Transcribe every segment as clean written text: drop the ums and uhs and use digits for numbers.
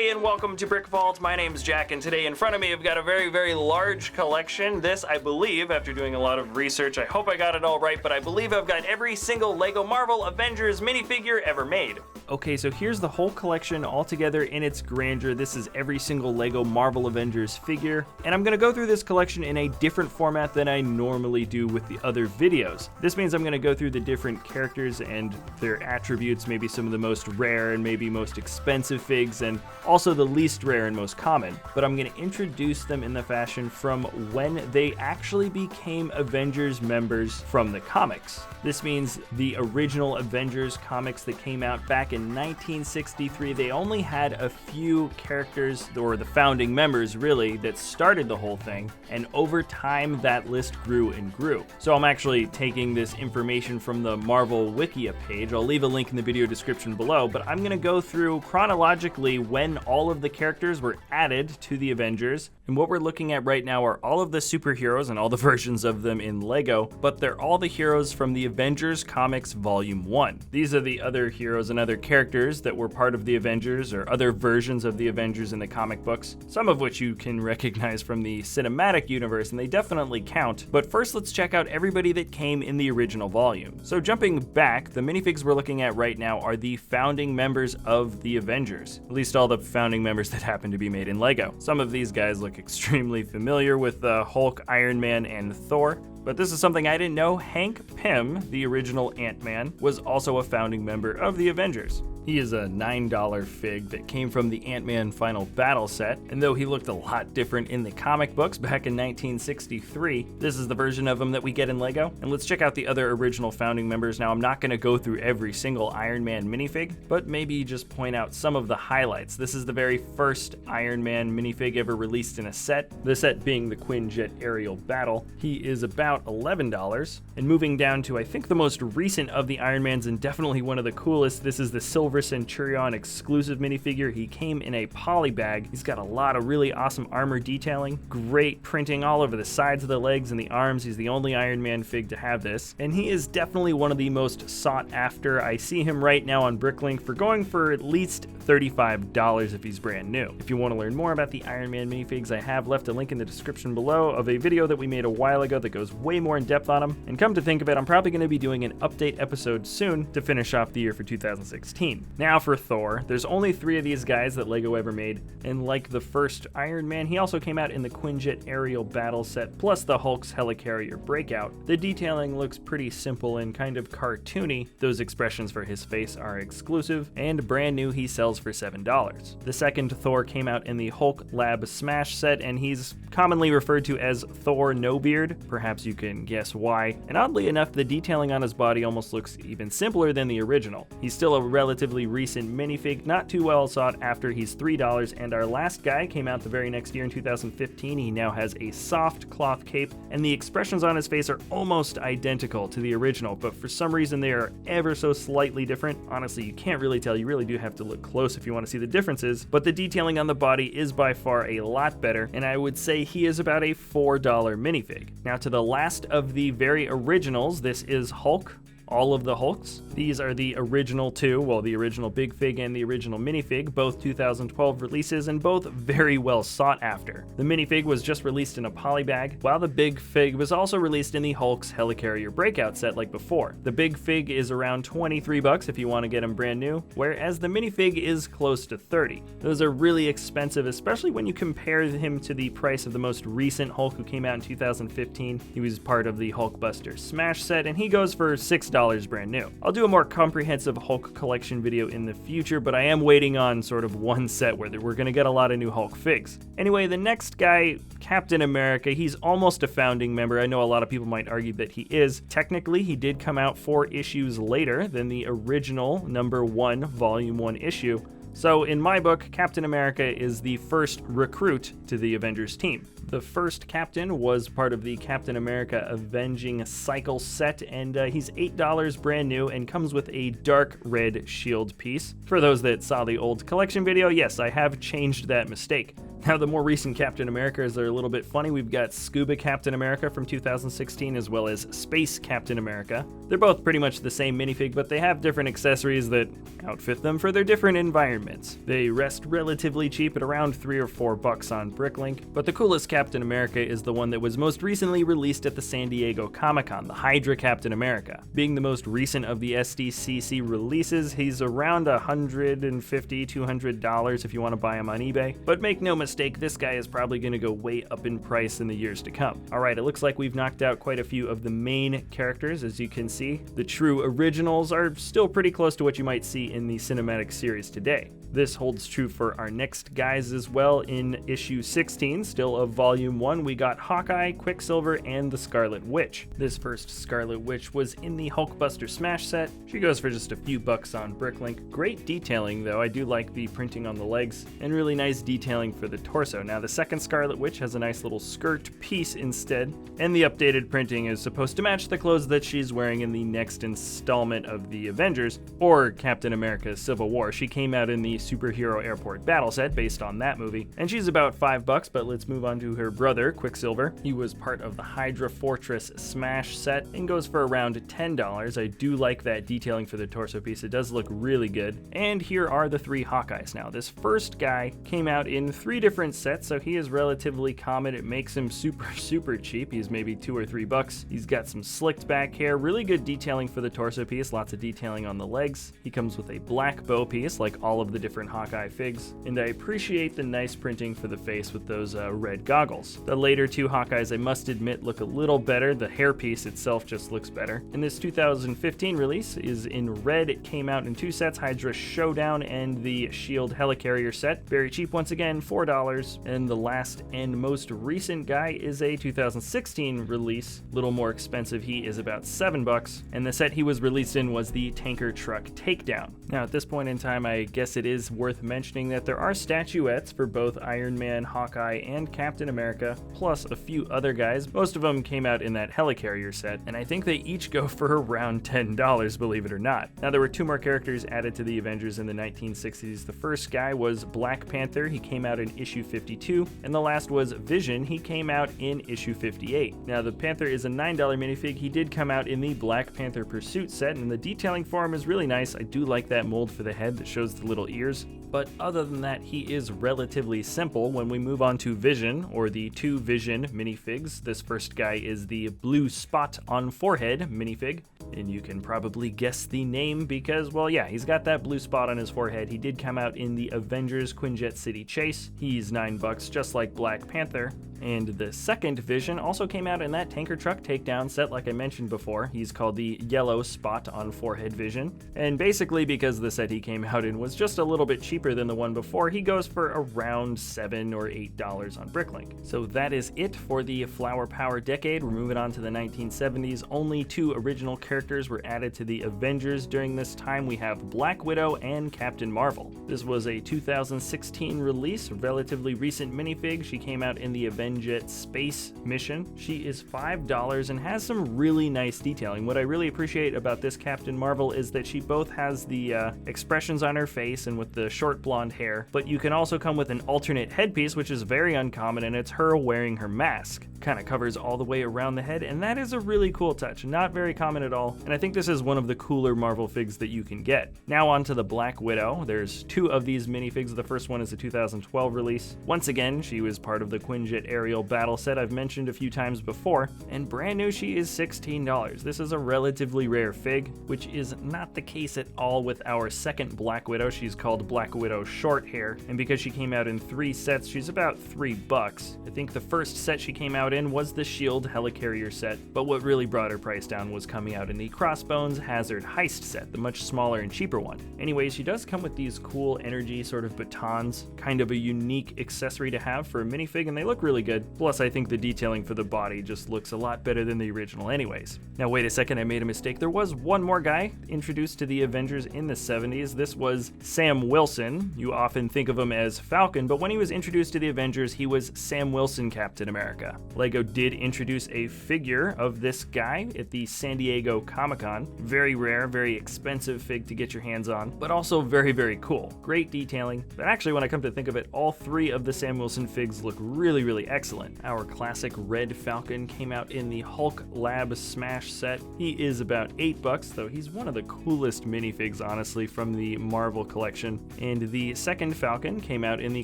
everybody, and welcome to BrickVault. My name's Jack, and today in front of me I've got a very, very large collection. This, I believe, after doing a lot of research, I hope I got it all right, but I believe I've got every single LEGO Marvel Avengers minifigure ever made. Okay, so here's the whole collection all together in its grandeur. This is every single LEGO Marvel Avengers figure, and I'm gonna go through this collection in a different format than I normally do with the other videos. This means I'm gonna go through the different characters and their attributes, maybe some of the most rare and maybe most expensive figs, and also the least rare and most common. But I'm gonna introduce them in the fashion from when they actually became Avengers members from the comics. This means the original Avengers comics that came out back in 1963, they only had a few characters, or the founding members really, that started the whole thing, and over time that list grew and grew. So I'm actually taking this information from the Marvel Wikia page. I'll leave a link in the video description below, but I'm gonna go through chronologically when all of the characters were added to the Avengers. And what we're looking at right now are all of the superheroes and all the versions of them in LEGO, but they're all the heroes from the Avengers Comics Volume 1. These are the other heroes and other characters that were part of the Avengers or other versions of the Avengers in the comic books, some of which you can recognize from the cinematic universe, and they definitely count. But first, let's check out everybody that came in the original volume. So jumping back, the minifigs we're looking at right now are the founding members of the Avengers, at least all the founding members that happen to be made in LEGO. Some of these guys look extremely familiar with Hulk, Iron Man, and Thor. But this is something I didn't know. Hank Pym, the original Ant-Man, was also a founding member of the Avengers. He is a $9 fig that came from the Ant-Man Final Battle set, and though he looked a lot different in the comic books back in 1963, this is the version of him that we get in LEGO. And let's check out the other original founding members. Now, I'm not going to go through every single Iron Man minifig, but maybe just point out some of the highlights. This is the very first Iron Man minifig ever released in a set, the set being the Quinjet Aerial Battle. He is about $11, and moving down to, I think, the most recent of the Iron Mans and definitely one of the coolest, this is the Silver Centurion exclusive minifigure. He came in a poly bag. He's got a lot of really awesome armor detailing, great printing all over the sides of the legs and the arms. He's the only Iron Man fig to have this, and he is definitely one of the most sought after. I see him right now on Bricklink for going for at least $35 if he's brand new. If you want to learn more about the Iron Man minifigs, I have left a link in the description below of a video that we made a while ago that goes way more in depth on them. And come to think of it, I'm probably going to be doing an update episode soon to finish off the year for 2016. Now for Thor, there's only 3 of these guys that LEGO ever made, and like the first Iron Man, he also came out in the Quinjet Aerial Battle set, plus the Hulk's Helicarrier Breakout. The detailing looks pretty simple and kind of cartoony. Those expressions for his face are exclusive, and brand new he sells for $7. The second Thor came out in the Hulk Lab Smash set, and he's commonly referred to as Thor No Beard. Perhaps you can guess why, and oddly enough, the detailing on his body almost looks even simpler than the original. He's still a relatively recent minifig, not too well sought after. He's $3, and our last guy came out the very next year in 2015. He now has a soft cloth cape, and the expressions on his face are almost identical to the original, but for some reason they are ever so slightly different. Honestly, you can't really tell. You really do have to look close if you want to see the differences, but the detailing on the body is by far a lot better, and I would say he is about a $4 minifig. Now to the last of the very originals, this is Hulk. All of the Hulks. These are the original 2, well, the original Big Fig and the original Minifig, both 2012 releases and both very well sought after. The Minifig was just released in a poly bag, while the Big Fig was also released in the Hulk's Helicarrier Breakout set like before. The Big Fig is around $23 if you want to get him brand new, whereas the Minifig is close to $30. Those are really expensive, especially when you compare him to the price of the most recent Hulk who came out in 2015. He was part of the Hulkbuster Smash set, and he goes for $6 brand new. I'll do a more comprehensive Hulk collection video in the future, but I am waiting on sort of one set where we're going to get a lot of new Hulk figs. Anyway, the next guy, Captain America, he's almost a founding member. I know a lot of people might argue that he is. Technically, he did come out 4 issues later than the original #1 Volume 1 issue. So in my book, Captain America is the first recruit to the Avengers team. The first captain was part of the Captain America Avenging Cycle set, and he's $8 brand new and comes with a dark red shield piece. For those that saw the old collection video, yes, I have changed that mistake. Now, the more recent Captain Americas are a little bit funny. We've got Scuba Captain America from 2016 as well as Space Captain America. They're both pretty much the same minifig, but they have different accessories that outfit them for their different environments. They rest relatively cheap at around $3 or $4 on BrickLink, but the coolest Captain America is the one that was most recently released at the San Diego Comic-Con, the Hydra Captain America. Being the most recent of the SDCC releases, he's around $150, $200 if you want to buy him on eBay, but make no mistake, this guy is probably going to go way up in price in the years to come. Alright, it looks like we've knocked out quite a few of the main characters. As you can see, the true originals are still pretty close to what you might see in the cinematic series today. This holds true for our next guys as well. In issue 16, still of volume 1, we got Hawkeye, Quicksilver, and the Scarlet Witch. This first Scarlet Witch was in the Hulkbuster Smash set. She goes for just a few bucks on BrickLink. Great detailing though, I do like the printing on the legs, and really nice detailing for the torso. Now the second Scarlet Witch has a nice little skirt piece instead, and the updated printing is supposed to match the clothes that she's wearing in the next installment of the Avengers, or Captain America Civil War. She came out in the Superhero Airport battle set based on that movie, and she's about $5, but let's move on to her brother, Quicksilver. He was part of the Hydra Fortress Smash set and goes for around $10. I do like that detailing for the torso piece. It does look really good. And here are the three Hawkeyes. Now, this first guy came out in 3 different sets, so he is relatively common. It makes him super cheap. He's maybe $2 or $3. He's got some slicked back hair, really good detailing for the torso piece, lots of detailing on the legs. He comes with a black bow piece like all of the different Hawkeye figs, and I appreciate the nice printing for the face with those red goggles. The later 2 Hawkeyes, I must admit, look a little better. The hair piece itself just looks better. And this 2015 release is in red. It came out in 2 sets, Hydra Showdown and the Shield Helicarrier set. Very cheap once again, $4. And the last and most recent guy is a 2016 release, a little more expensive. He is about $7, and the set he was released in was the Tanker Truck Takedown. Now at this point in time, I guess it is worth mentioning that there are statuettes for both Iron Man, Hawkeye, and Captain America, plus a few other guys. Most of them came out in that Helicarrier set, and I think they each go for around $10, believe it or not. Now there were 2 more characters added to the Avengers in the 1960s. The first guy was Black Panther. He came out in issue 52, and the last was Vision. He came out in issue 58. Now the Panther is a $9 minifig. He did come out in the Black Panther Pursuit set, and the detailing for him is really nice. I do like that mold for the head that shows the little ears. But other than that, he is relatively simple. When we move on to Vision, or the 2 Vision minifigs, this first guy is the Blue Spot on Forehead minifig. And you can probably guess the name because, well, yeah, he's got that blue spot on his forehead. He did come out in the Avengers Quinjet City Chase. He's $9, just like Black Panther. And the second Vision also came out in that Tanker Truck Takedown set, like I mentioned before. He's called the Yellow Spot on Forehead Vision. And basically, because the set he came out in was just a little bit cheaper than the one before, he goes for around $7 or $8 on BrickLink. So that is it for the Flower Power decade. We're moving on to the 1970s. Only 2 original characters were added to the Avengers during this time. We have Black Widow and Captain Marvel. This was a 2016 release, a relatively recent minifig. She came out in the Avengers Space Mission. She is $5 and has some really nice detailing. What I really appreciate about this Captain Marvel is that she both has the expressions on her face and with the short blonde hair, but you can also come with an alternate headpiece, which is very uncommon, and it's her wearing her mask. Kind of covers all the way around the head, and that is a really cool touch. Not very common at all, and I think this is one of the cooler Marvel figs that you can get. Now on to the Black Widow. There's 2 of these minifigs. The first one is a 2012 release. Once again, she was part of the Quinjet Aerial Battle set I've mentioned a few times before, and brand new she is $16. This is a relatively rare fig, which is not the case at all with our second Black Widow. She's called Black Widow Short Hair, and because she came out in 3 sets, she's about $3. I think the first set she came out in was the Shield Helicarrier set, but what really brought her price down was coming out in the Crossbones Hazard Heist set, the much smaller and cheaper one. Anyways, she does come with these cool energy sort of batons, kind of a unique accessory to have for a minifig, and they look really good. good. Plus, I think the detailing for the body just looks a lot better than the original anyways. Now, wait a second, I made a mistake. There was one more guy introduced to the Avengers in the 70s. This was Sam Wilson. You often think of him as Falcon, but when he was introduced to the Avengers, he was Sam Wilson Captain America. LEGO did introduce a figure of this guy at the San Diego Comic-Con. Very rare, very expensive fig to get your hands on, but also very, very cool. Great detailing. But actually, when I come to think of it, all three of the Sam Wilson figs look really, really excellent. Our classic Red Falcon came out in the Hulk Lab Smash set. He is about $8, though he's one of the coolest minifigs, honestly, from the Marvel collection. And the second Falcon came out in the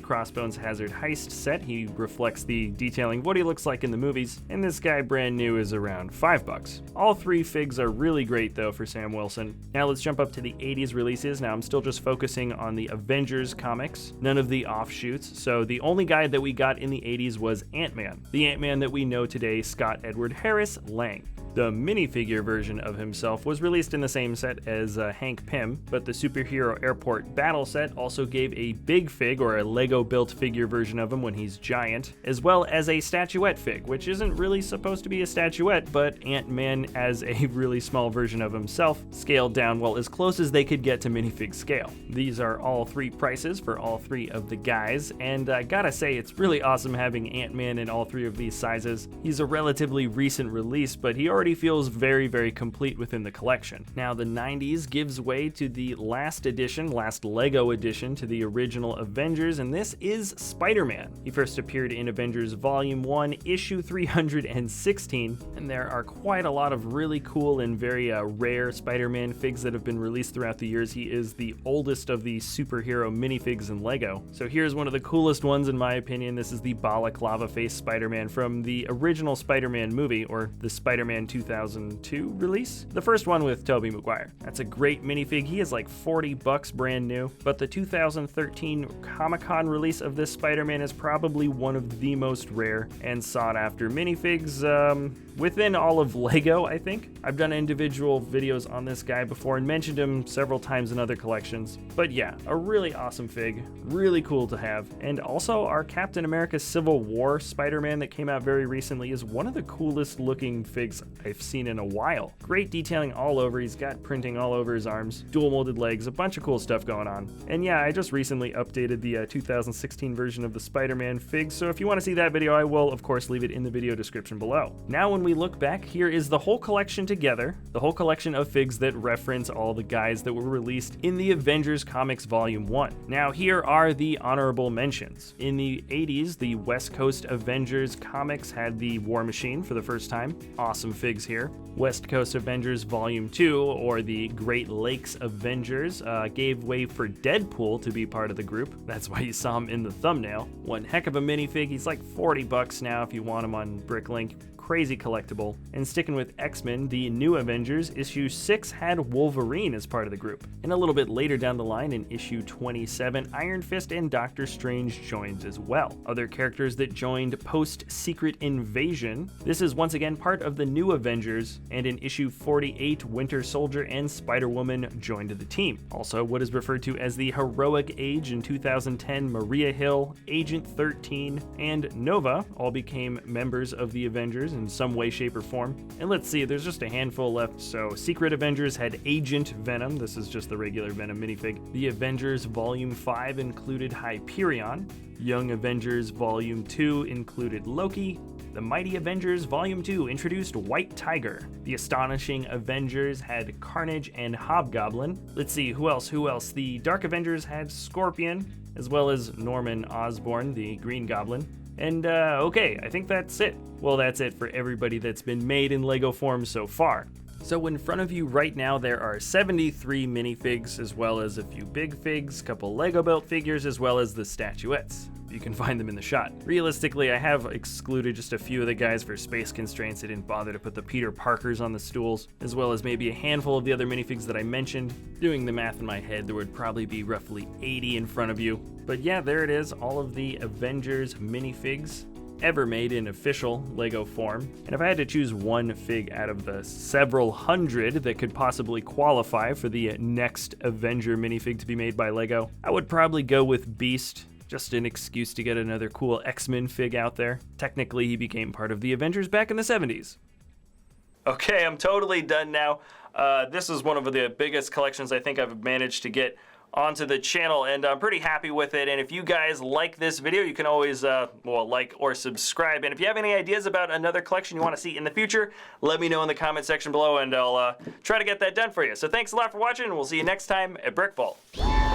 Crossbones Hazard Heist set. He reflects the detailing of what he looks like in the movies, and this guy brand new is around $5. All three figs are really great, though, for Sam Wilson. Now let's jump up to the 80s releases. Now I'm still just focusing on the Avengers comics, none of the offshoots. So the only guy that we got in the 80s was Ant-Man, the Ant-Man that we know today, Scott Edward Harris Lang. The minifigure version of himself was released in the same set as Hank Pym, but the Superhero Airport Battle set also gave a big fig, or a Lego-built figure version of him when he's giant, as well as a statuette fig, which isn't really supposed to be a statuette, but Ant-Man as a really small version of himself, scaled down, well, as close as they could get to minifig scale. These are all three prices for all three of the guys, and I gotta say, it's really awesome having Ant-Man in all three of these sizes. He's a relatively recent release, but he already feels very, very complete within the collection. Now, the 90s gives way to the last Lego edition to the original Avengers, and this is Spider-Man. He first appeared in Avengers Volume 1, issue 316, and there are quite a lot of really cool and very rare Spider-Man figs that have been released throughout the years. He is the oldest of the superhero minifigs in Lego. So here's one of the coolest ones in my opinion. This is the balaclava face Spider-Man from the original Spider-Man movie, or the Spider-Man 2002 release. The first one with Tobey Maguire. That's a great minifig. He is like $40 brand new, but the 2013 Comic-Con release of this Spider-Man is probably one of the most rare and sought after minifigs within all of Lego, I think. I've done individual videos on this guy before and mentioned him several times in other collections, but yeah, a really awesome fig, really cool to have. And also our Captain America Civil War Spider-Man that came out very recently is one of the coolest looking figs I've seen in a while. Great detailing all over. He's got printing all over his arms, dual molded legs, a bunch of cool stuff going on. And yeah, I just recently updated the 2016 version of the Spider-Man fig, so if you want to see that video, I will of course leave it in the video description below. Now when we look back, here is the whole collection together, the whole collection of figs that reference all the guys that were released in the Avengers Comics Volume 1. Now here are the honorable mentions. In the 80s, the West Coast Avengers comics had the War Machine for the first time. Awesome figs here. West Coast Avengers Volume 2, or the Great Lakes Avengers, gave way for Deadpool to be part of the group. That's why you saw him in the thumbnail. One heck of a minifig. He's like $40 now if you want him on BrickLink. Crazy collectible. And sticking with X-Men, the New Avengers, issue 6 had Wolverine as part of the group. And a little bit later down the line in issue 27, Iron Fist and Doctor Strange joined as well. Other characters that joined post-Secret Invasion. This is once again part of the New Avengers, and in issue 48, Winter Soldier and Spider-Woman joined the team. Also, what is referred to as the Heroic Age in 2010, Maria Hill, Agent 13, and Nova all became members of the Avengers in some way, shape, or form. And let's see, there's just a handful left. So Secret Avengers had Agent Venom. This is just the regular Venom minifig. The Avengers Volume 5 included Hyperion. Young Avengers Volume 2 included Loki. The Mighty Avengers Volume 2 introduced White Tiger. The Astonishing Avengers had Carnage and Hobgoblin. Let's see, who else? The Dark Avengers had Scorpion, as well as Norman Osborn, the Green Goblin. And okay, I think that's it. Well, that's it for everybody that's been made in Lego form so far. So in front of you right now, there are 73 minifigs, as well as a few big figs, couple Lego built figures, as well as the statuettes. You can find them in the shot. Realistically, I have excluded just a few of the guys for space constraints. I didn't bother to put the Peter Parkers on the stools, as well as maybe a handful of the other minifigs that I mentioned. Doing the math in my head, there would probably be roughly 80 in front of you. But yeah, there it is, all of the Avengers minifigs ever made in official Lego form. And if I had to choose one fig out of the several hundred that could possibly qualify for the next Avenger minifig to be made by Lego, I would probably go with Beast. just an excuse to get another cool X-Men fig out there. Technically, he became part of the Avengers back in the 70s. Okay, I'm totally done now. This is one of the biggest collections I think I've managed to get onto the channel, and I'm pretty happy with it. And if you guys like this video, you can always like or subscribe. And if you have any ideas about another collection you want to see in the future, let me know in the comment section below, and I'll try to get that done for you. So thanks a lot for watching, and we'll see you next time at BrickVault.